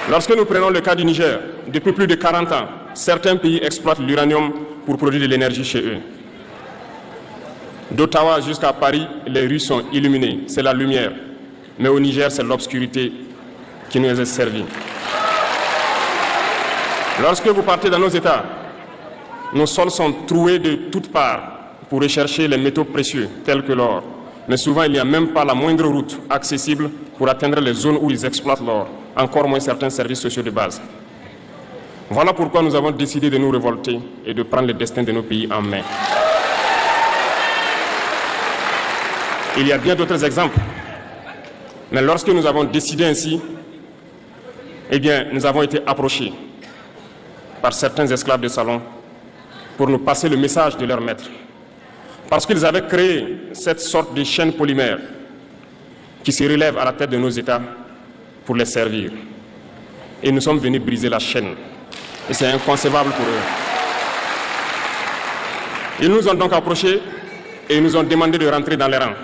Lorsque nous prenons le cas du Niger, depuis plus de 40 ans, certains pays exploitent l'uranium pour produire de l'énergie chez eux. D'Ottawa jusqu'à Paris, les rues sont illuminées, c'est la lumière. Mais au Niger, c'est l'obscurité qui nous est servie. Lorsque vous partez dans nos États, nos sols sont troués de toutes parts pour rechercher les métaux précieux, tels que l'or. Mais souvent, il n'y a même pas la moindre route accessible pour atteindre les zones où ils exploitent l'or, encore moins certains services sociaux de base. Voilà pourquoi nous avons décidé de nous révolter et de prendre le destin de nos pays en main. Il y a bien d'autres exemples. Mais lorsque nous avons décidé ainsi, eh bien, nous avons été approchés par certains esclaves de salon pour nous passer le message de leur maître. Parce qu'ils avaient créé cette sorte de chaîne polymère qui se relève à la tête de nos États pour les servir. Et nous sommes venus briser la chaîne. Et c'est inconcevable pour eux. Ils nous ont donc approchés et nous ont demandé de rentrer dans les rangs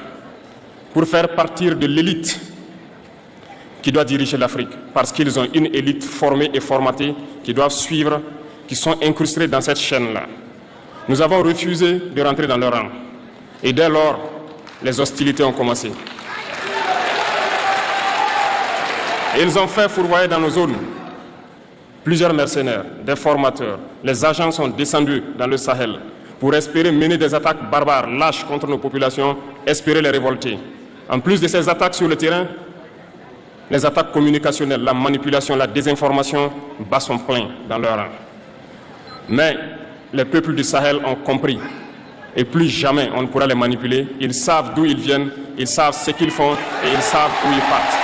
pour faire partir de l'élite qui doit diriger l'Afrique, parce qu'ils ont une élite formée et formatée qui doivent suivre, qui sont incrustés dans cette chaîne-là. Nous avons refusé de rentrer dans leur rang. Et dès lors, les hostilités ont commencé. Et ils ont fait fourvoyer dans nos zones plusieurs mercenaires, des formateurs. Les agents sont descendus dans le Sahel pour espérer mener des attaques barbares, lâches contre nos populations, espérer les révolter. En plus de ces attaques sur le terrain, les attaques communicationnelles, la manipulation, la désinformation battent son plein dans leur rang. Mais les peuples du Sahel ont compris et plus jamais on ne pourra les manipuler. Ils savent d'où ils viennent, ils savent ce qu'ils font et ils savent où ils partent.